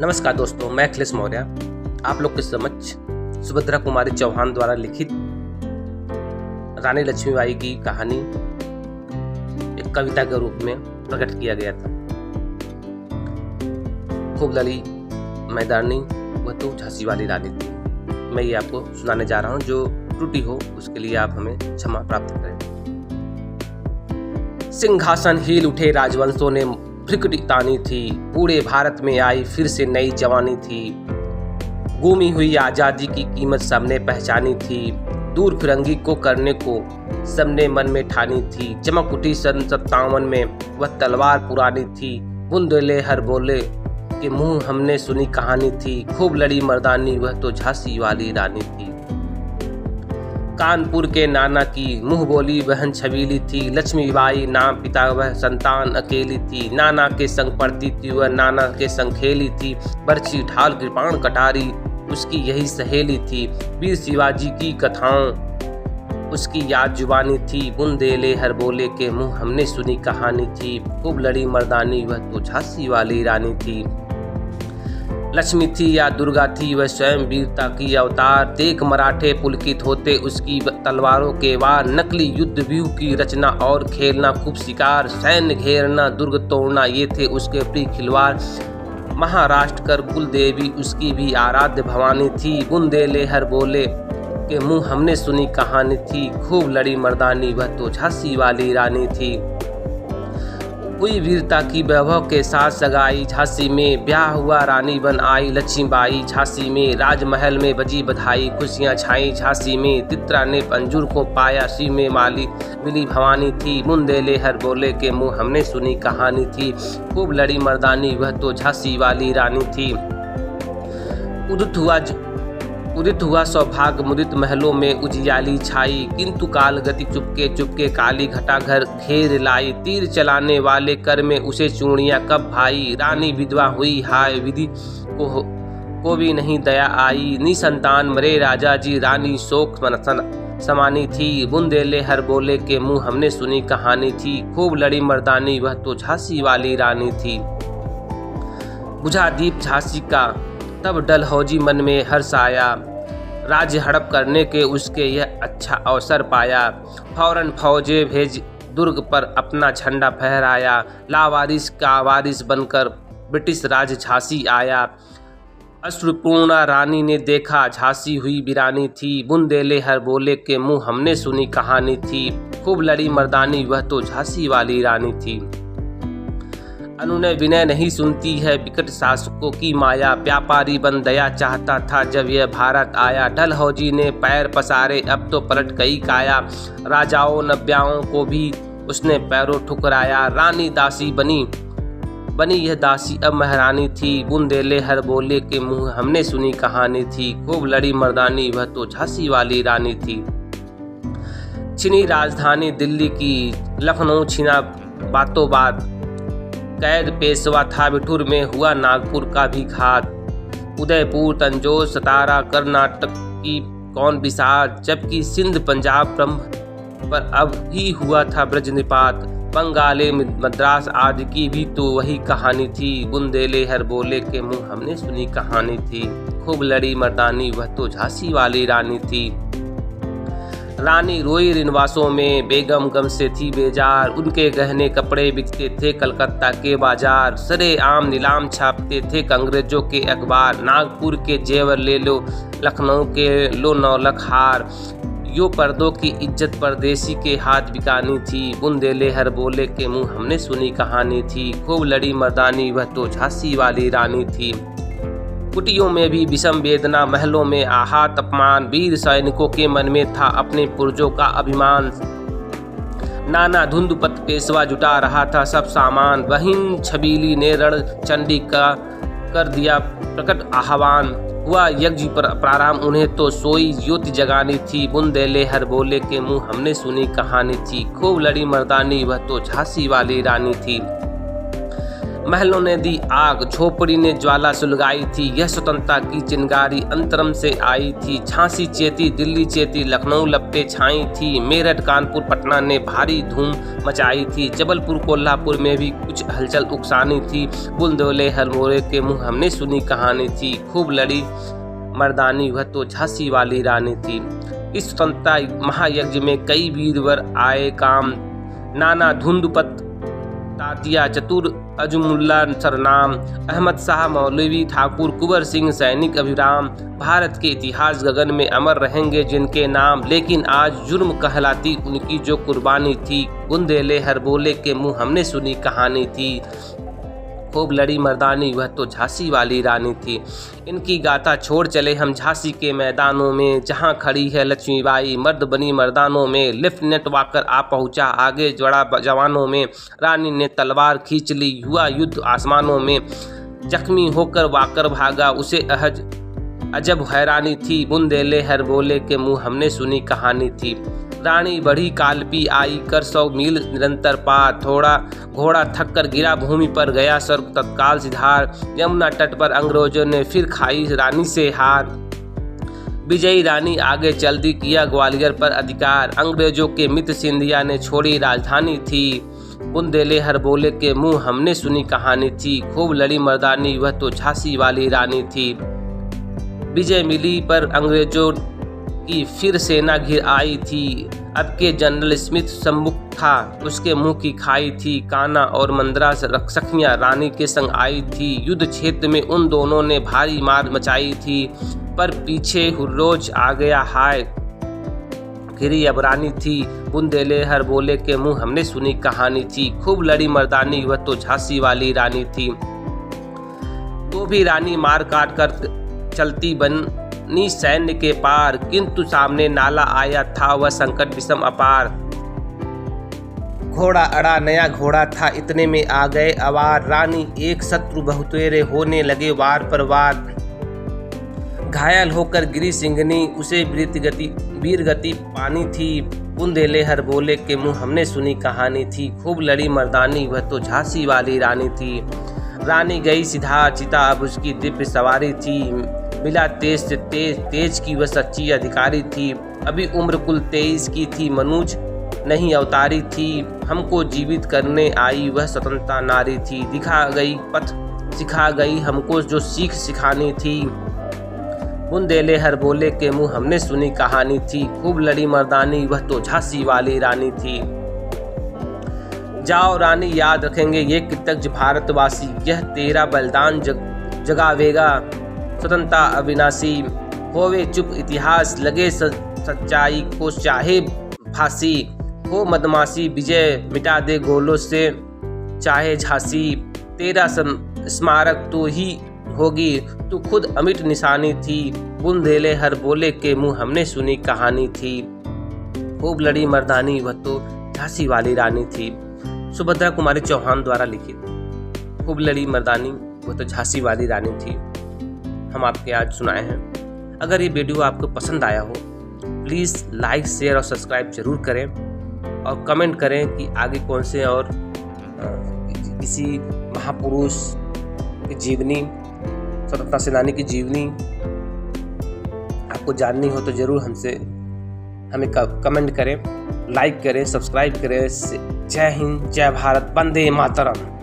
नमस्कार दोस्तों, मैं अखिलेश मौर्य आप लोग के समक्ष सुभद्रा कुमारी चौहान द्वारा लिखित रानी लक्ष्मीबाई की कहानी एक कविता के रूप में प्रकट किया गया था। खूब लड़ी मैदानी वह तो झांसी वाली रानी थी। मैं ये आपको सुनाने जा रहा हूँ। जो त्रुटि हो उसके लिए आप हमें क्षमा प्राप्त करें। सिंहासन हिल उठे राजवंशों ने भ्रिकुटी तानी थी। पूरे भारत में आई फिर से नई जवानी थी। गुमी हुई आज़ादी की कीमत सबने पहचानी थी। दूर फिरंगी को करने को सबने मन में ठानी थी। चमक उठी सन 57 में वह तलवार पुरानी थी। बुंदेले हर बोले के मुंह हमने सुनी कहानी थी। खूब लड़ी मर्दानी वह तो झांसी वाली रानी थी। कानपुर के नाना की मुंह बोली बहन छबीली थी। लक्ष्मीबाई नाम पिता वह संतान अकेली थी। नाना के संग पढ़ती थी वह नाना के संग खेली थी। बर्छी ढाल कृपाण कटारी उसकी यही सहेली थी। वीर शिवाजी की कथाओं उसकी याद जुबानी थी। बुंदेले हर बोले के मुंह हमने सुनी कहानी थी। खूब लड़ी मर्दानी वह तो झांसी वाली रानी थी। लक्ष्मी थी या दुर्गा थी वह स्वयं वीरता की अवतार। देख मराठे पुलकित होते उसकी तलवारों के वार। नकली युद्ध व्यूह की रचना और खेलना खूब शिकार। सैन्य घेरना दुर्ग तोड़ना ये थे उसके प्रिय खिलवाड़। महाराष्ट्र कर कुल देवी उसकी भी आराध्य भवानी थी। बुंदेले हर बोले के मुंह हमने सुनी कहानी थी। खूब लड़ी मर्दानी वह तो झांसी वाली रानी थी। हुई वीरता की वैभव के साथ सगाई। झांसी में ब्याह हुआ रानी बन आई लक्ष्मीबाई। झांसी में राजमहल में बजी बधाई। खुशियां छाई झांसी में। तित्रा ने अंजुर को पाया सी में माली मिली भवानी थी। बुंदेले हर बोले के मुंह हमने सुनी कहानी थी। खूब लड़ी मर्दानी वह तो झांसी वाली रानी थी। उदित हुआ सौभाग्य मुदित महलों में उजियाली छाई। किंतु काल गति चुपके चुपके काली घटा घर घेर लाई। तीर चलाने वाले कर में उसे चूड़ियां कब भाई। रानी विधवा हुई हाय विधि को भी नहीं दया आई। निसंतान मरे राजा जी रानी शोक समानी थी। बुंदेले हर बोले के मुंह हमने सुनी कहानी थी। खूब लड़ी मर्दानी वह तो झांसी वाली रानी थी। बुझा दीप झांसी का तब डलहौजी मन में हर्ष आया। राज्य हड़प करने के उसके यह अच्छा अवसर पाया। फौरन फौजे भेज दुर्ग पर अपना झंडा फहराया। लावारिस का वारिस बनकर ब्रिटिश राज झांसी आया। अश्रुपूर्णा रानी ने देखा झांसी हुई वीरानी थी। बुंदेले हर बोले के मुंह हमने सुनी कहानी थी। खूब लड़ी मर्दानी वह तो झांसी वाली रानी थी। अनुनय विनय नहीं सुनती है विकट शासकों की माया। व्यापारी बन दया चाहता था जब यह भारत आया। डलहौजी ने पैर पसारे अब तो पलट गई काया। राजाओं नब्याओं को भी उसने पैरों ठुकराया। रानी दासी बनी यह दासी अब महारानी थी। बुंदेले हर बोले के मुंह हमने सुनी कहानी थी। खूब लड़ी मर्दानी वह तो झांसी वाली रानी थी। छिनी राजधानी दिल्ली की लखनऊ छिना बातों बात। कैद पेशवा था बिठूर में हुआ नागपुर का भी घात। उदयपुर तंजौर सतारा कर्नाटक की कौन बिसात। जबकि सिंध पंजाब ब्रह्म पर अब ही हुआ था ब्रज निपात। बंगाले मद्रास आदि की भी तो वही कहानी थी। बुंदेले हर बोले के मुंह हमने सुनी कहानी थी। खूब लड़ी मर्दानी वह तो झांसी वाली रानी थी। रानी रोई रिनवासों में बेगम गम से थी बेजार। उनके गहने कपड़े बिकते थे कलकत्ता के बाजार। सरे आम नीलाम छापते थे अंग्रेजों के अखबार। नागपुर के जेवर ले लो लखनऊ के लो 9 लाख हार। यो पर्दों की इज्जत परदेसी के हाथ बिकानी थी। बुंदेले हर बोले के मुंह हमने सुनी कहानी थी। खूब लड़ी मर्दानी वह तो झांसी वाली रानी थी। कुटियों में भी विषम वेदना महलों में आहत अपमान। वीर सैनिकों के मन में था अपने पुर्जों का अभिमान। नाना धुंधपत पेशवा जुटा रहा था सब सामान। बहिन छबीली ने रण चंडी का कर दिया प्रकट आह्वान। हुआ यज्ञ पर प्रारंभ उन्हें तो सोई ज्योति जगानी थी। बुंदेले हर बोले के मुंह हमने सुनी कहानी थी। खूब लड़ी मर्दानी वह तो झांसी वाली रानी थी। महलों ने दी आग, झोपड़ी ने ज्वाला सुलगाई थी। यह स्वतंत्रता की चिंगारी अंतरम से आई थी। झांसी चेती, दिल्ली चेती, लखनऊ लपटे छाई थी। मेरठ, कानपुर, पटना ने भारी धूम मचाई थी। जबलपुर, कोल्हापुर में भी कुछ हलचल उकसानी थी। बुंदेले हरमोरे के मुंह हमने सुनी कहानी थी। खूब लड़ी मर्दानी, वह तो झांसी वाली रानी थी। इस स्वतंत्रता महायज्ञ में कई वीरवर आए काम। नाना धुंधपत, तातिया चतुर, अजमुल्ला सरनाम, अहमद शाह मौलवी, ठाकुर कुंवर सिंह, सैनिक अभिराम। भारत के इतिहास गगन में अमर रहेंगे जिनके नाम, लेकिन आज जुर्म कहलाती उनकी जो कुर्बानी थी। बुंदेले हरबोले के मुंह हमने सुनी कहानी थी। खूब लड़ी मर्दानी, वह तो झांसी वाली रानी थी। इनकी गाथा छोड़ चले हम झांसी के मैदानों में, जहां खड़ी है लक्ष्मीबाई मर्द बनी मर्दानों में। लेफ्टिनेंट वाकर आ पहुंचा आगे जड़ा जवानों में। रानी ने तलवार खींच ली, हुआ युद्ध आसमानों में। जख्मी होकर वाकर भागा, उसे अजब हैरानी थी। बुंदेले हरबोले के मुंह हमने सुनी कहानी थी। रानी बढ़ी कालपी आई कर 100 मील निरंतर पार। थोड़ा घोड़ा थक कर गिरा भूमि पर, गया स्वर्ग तत्काल सिधार। यमुना तट पर अंग्रेजों ने फिर खाई रानी से हार। विजयी रानी आगे चल दी, किया ग्वालियर पर अधिकार। अंग्रेजों के मित्र सिंधिया ने छोड़ी राजधानी थी। बुंदेले हरबोले के मुंह हमने सुनी कहानी थी। खूब लड़ी मर्दानी, वह तो झांसी वाली रानी थी। विजय मिली पर अंग्रेजों की फिर सेना घिर आई थी। अब के जनरल स्मिथ सम्मुख था, उसके मुंह की खाई थी। कान्हा और मंदरा सखियां रानी के संग आई थी। युद्ध क्षेत्र में उन दोनों ने भारी मार मचाई थी, पर पीछे हुर्रोज आ गया हाय, घिरी अब रानी थी। बुंदेले हरबोले के मुंह हमने सुनी कहानी थी। खूब लड़ी मर्दानी, वह तो झांसी वाली रानी थी। तो भी रानी मार काट कर चलती बनी सैन्य के पार, किंतु सामने नाला आया था वह संकट विषम अपार। घोड़ा अड़ा नया घोड़ा था, इतने में आ गए अवार। रानी एक शत्रु बहुतेरे होने लगे वार पर वार। घायल होकर गिरी सिंघनी, उसे वीर गति पानी थी। बुंदेले हरबोले के मुंह हमने सुनी कहानी थी। खूब लड़ी मर्दानी, वह तो झांसी वाली रानी थी। रानी गई सीधा चिता, अब उसकी दिव्य सवारी थी। मिला तेज से तेज की वह सच्ची अधिकारी थी। अभी उम्र कुल 23 की थी, मनुज नहीं अवतारी थी। हमको जीवित करने आई वह स्वतंत्रता नारी थी। दिखा गई पथ सिखा गई हमको जो सीख सिखानी थी। बुंदेले हरबोले के मुंह हमने सुनी कहानी थी। खूब लड़ी मर्दानी, वह तो झांसी वाली रानी थी। जाओ रानी, याद रखेंगे ये कृतज्ञ भारतवासी। यह तेरा बलिदान जगावेगा स्वतंत्रता अविनाशी। होवे चुप इतिहास, लगे सच्चाई को चाहे फांसी। हो मदमाशी, विजय मिटा दे गोलों से चाहे झांसी। तेरा स्मारक तो ही होगी, तू खुद अमिट निशानी थी। बुंदेले हरबोले के मुंह हमने सुनी कहानी थी। खूब लड़ी मर्दानी, वह तो झांसी वाली रानी थी। सुभद्रा कुमारी चौहान द्वारा लिखित खूब लड़ी मर्दानी, वह तो झांसी वाली रानी थी हम आपके आज सुनाए हैं। अगर ये वीडियो आपको पसंद आया हो, प्लीज़ लाइक, शेयर और सब्सक्राइब जरूर करें और कमेंट करें कि आगे कौन से और किसी महापुरुष की जीवनी, स्वतंत्रता सेनानी की जीवनी आपको जाननी हो तो ज़रूर हमें कमेंट करें, लाइक करें, सब्सक्राइब करें। जय हिंद, जय भारत, वंदे मातरम।